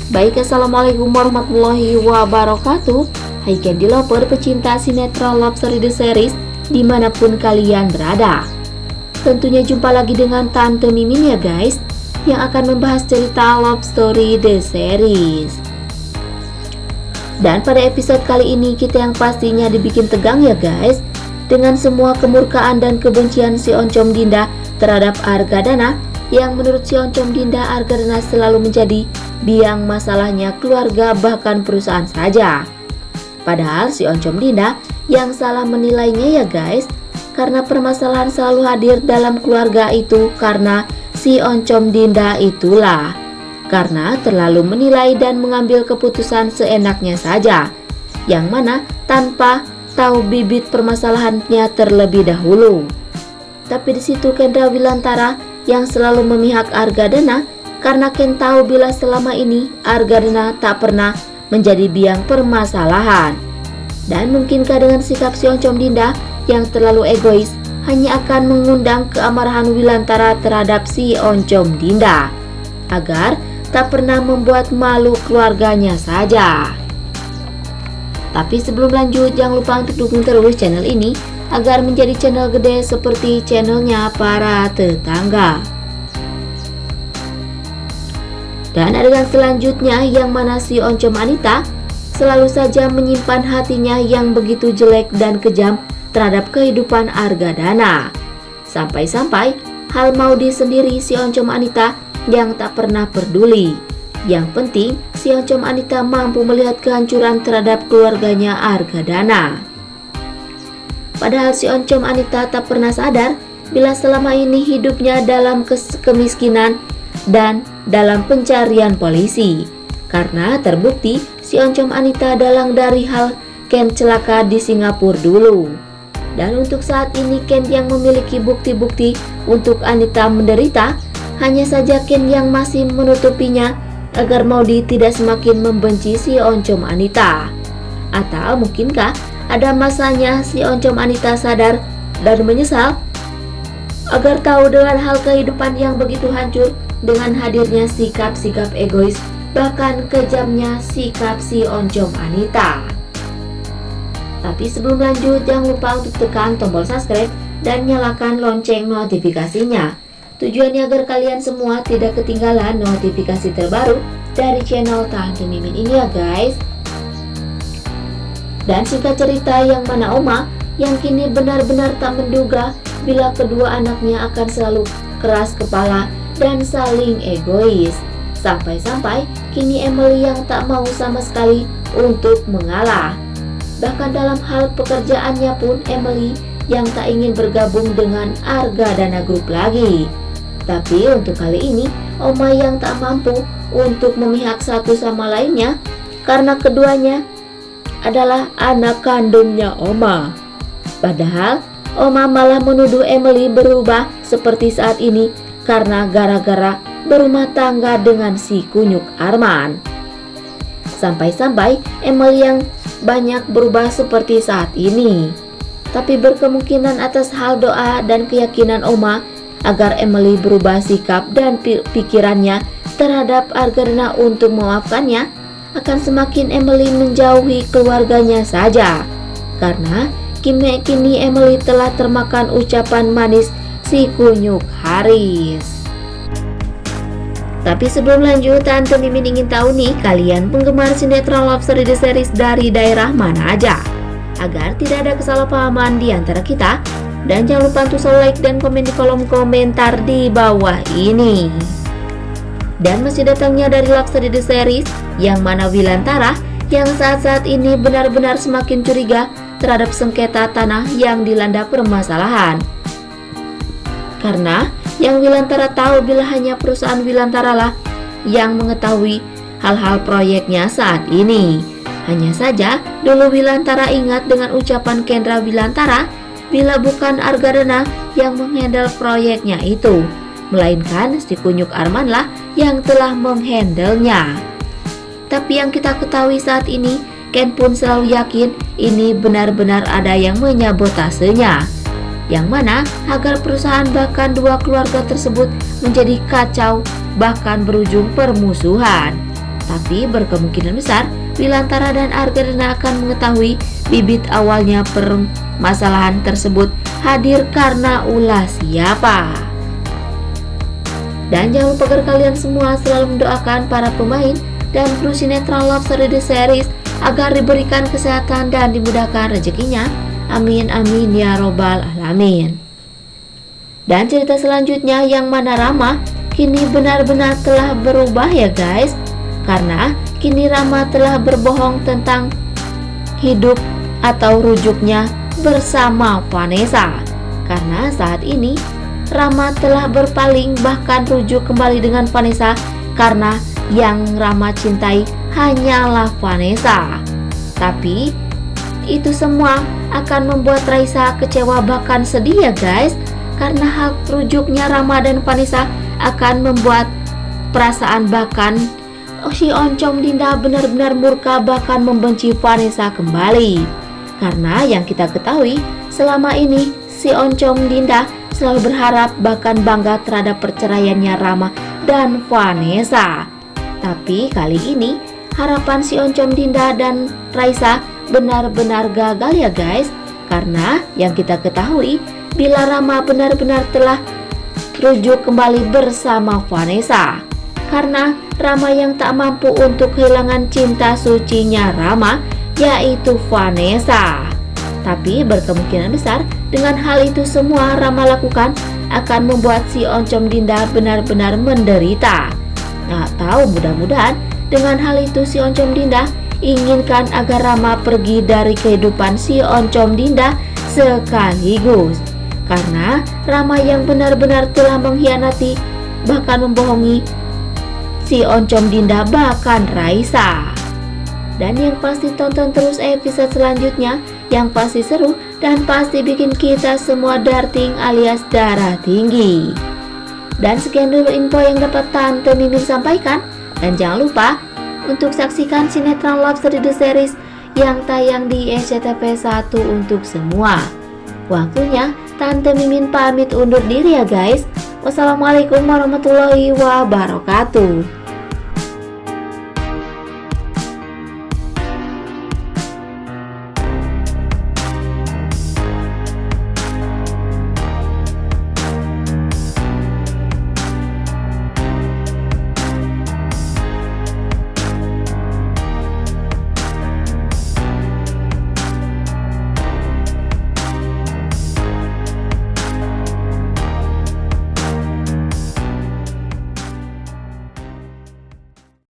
Baik, assalamualaikum warahmatullahi wabarakatuh. Hai Candy Lover, pecinta sinetron Love Story The Series dimanapun kalian berada. Tentunya jumpa lagi dengan Tante Mimin ya guys, yang akan membahas cerita Love Story The Series. Dan pada episode kali ini kita yang pastinya dibikin tegang ya guys, dengan semua kemurkaan dan kebencian si Oncom Dinda terhadap Argadana, yang menurut si Oncom Dinda Argadana selalu menjadi biang masalahnya keluarga bahkan perusahaan saja. Padahal si Oncom Dinda yang salah menilainya ya guys, karena permasalahan selalu hadir dalam keluarga itu karena si Oncom Dinda itulah, karena terlalu menilai dan mengambil keputusan seenaknya saja, yang mana tanpa tahu bibit permasalahannya terlebih dahulu. Tapi di situ Kendra Wilantara yang selalu memihak Argadana, karena Ken tahu bila selama ini Argadana tak pernah menjadi biang permasalahan. Dan mungkinkah dengan sikap si Oncom Dinda yang terlalu egois hanya akan mengundang keamarahan Wilantara terhadap si Oncom Dinda, agar tak pernah membuat malu keluarganya saja. Tapi sebelum lanjut, jangan lupa untuk dukung terus channel ini agar menjadi channel gede seperti channelnya para tetangga. Dan adegan selanjutnya yang mana si Oncom Anita selalu saja menyimpan hatinya yang begitu jelek dan kejam terhadap kehidupan Argadana. Sampai-sampai hal Maudi sendiri si Oncom Anita yang tak pernah peduli. Yang penting si Oncom Anita mampu melihat kehancuran terhadap keluarganya Argadana. Padahal si Oncom Anita tak pernah sadar bila selama ini hidupnya dalam kemiskinan dan dalam pencarian polisi, karena terbukti si Oncom Anita dalang dari hal Ken celaka di Singapura dulu. Dan untuk saat ini Ken yang memiliki bukti-bukti untuk Anita menderita, hanya saja Ken yang masih menutupinya agar Maudi tidak semakin membenci si Oncom Anita. Atau mungkinkah ada masanya si Oncom Anita sadar dan menyesal agar tahu dengan hal kehidupan yang begitu hancur dengan hadirnya sikap-sikap egois bahkan kejamnya sikap si Oncom Anita. Tapi sebelum lanjut, jangan lupa untuk tekan tombol subscribe dan nyalakan lonceng notifikasinya. Tujuannya agar kalian semua tidak ketinggalan notifikasi terbaru dari channel Tante Mimin ini ya guys. Dan singkat cerita, yang mana Oma yang kini benar-benar tak menduga bila kedua anaknya akan selalu keras kepala dan saling egois. Sampai-sampai kini Emily yang tak mau sama sekali untuk mengalah. Bahkan dalam hal pekerjaannya pun Emily yang tak ingin bergabung dengan Argadana Group lagi. Tapi untuk kali ini Oma yang tak mampu untuk memihak satu sama lainnya, karena keduanya adalah anak kandungnya Oma. Padahal Oma malah menuduh Emily berubah seperti saat ini karena gara-gara berumah tangga dengan si kunyuk Arman. Sampai-sampai Emily yang banyak berubah seperti saat ini. Tapi berkemungkinan atas hal doa dan keyakinan Oma agar Emily berubah sikap dan pikirannya terhadap Argadana untuk memaafkannya, akan semakin Emily menjauhi keluarganya saja. Karena kini Emily telah termakan ucapan manis si kunyuk Haris. Tapi sebelum lanjut, Tante Mimin ingin tahu nih, kalian penggemar sinetron Love Story The Series dari daerah mana aja, agar tidak ada kesalahpahaman di antara kita. Dan jangan lupa untuk selalu like dan komen di kolom komentar di bawah ini. Dan masih datangnya dari Love Story The Series yang mana Wilantara yang saat-saat ini benar-benar semakin curiga terhadap sengketa tanah yang dilanda permasalahan. Karena yang Wilantara tahu bila hanya perusahaan Wilantara lah yang mengetahui hal-hal proyeknya saat ini. Hanya saja dulu Wilantara ingat dengan ucapan Kendra Wilantara bila bukan Argadana yang menghandle proyeknya itu, melainkan si kunyuk Arman lah yang telah menghandlenya. Tapi yang kita ketahui saat ini, Ken pun selalu yakin ini benar-benar ada yang menyabotasenya, yang mana agar perusahaan bahkan dua keluarga tersebut menjadi kacau bahkan berujung permusuhan. Tapi berkemungkinan besar Wilantara dan Argadana akan mengetahui bibit awalnya permasalahan tersebut hadir karena ulah siapa. Dan jangan lupa agar kalian semua selalu mendoakan para pemain dan kru sinetron Love Story The Series agar diberikan kesehatan dan dimudahkan rezekinya. Amin amin ya robbal alamin. Dan cerita selanjutnya yang mana Rama kini benar-benar telah berubah ya guys. Karena kini Rama telah berbohong tentang hidup atau rujuknya bersama Vanessa. Karena saat ini Rama telah berpaling bahkan rujuk kembali dengan Vanessa karena yang Rama cintai hanyalah Vanessa. Tapi itu semua akan membuat Raisa kecewa bahkan sedih ya guys. Karena hal rujuknya Rama dan Vanessa akan membuat perasaan bahkan si Oncom Dinda benar-benar murka bahkan membenci Vanessa kembali. Karena yang kita ketahui selama ini si Oncom Dinda selalu berharap bahkan bangga terhadap perceraiannya Rama dan Vanessa. Tapi kali ini harapan si Oncom Dinda dan Raisa benar-benar gagal ya guys. Karena yang kita ketahui bila Rama benar-benar telah rujuk kembali bersama Vanessa. Karena Rama yang tak mampu untuk kehilangan cinta sucinya Rama, yaitu Vanessa. Tapi berkemungkinan besar dengan hal itu semua Rama lakukan akan membuat si Oncom Dinda benar-benar menderita. Atau mudah-mudahan dengan hal itu si Oncom Dinda inginkan agar Rama pergi dari kehidupan si Oncom Dinda sekaligus. Karena Rama yang benar-benar telah mengkhianati bahkan membohongi si Oncom Dinda bahkan Raisa. Dan yang pasti tonton terus episode selanjutnya yang pasti seru dan pasti bikin kita semua darting alias darah tinggi. Dan sekian dulu info yang dapat Tante Mimin sampaikan. Dan jangan lupa untuk saksikan sinetron Love Story The Series yang tayang di SCTV 1 untuk semua. Waktunya Tante Mimin pamit undur diri ya guys. Wassalamualaikum warahmatullahi wabarakatuh.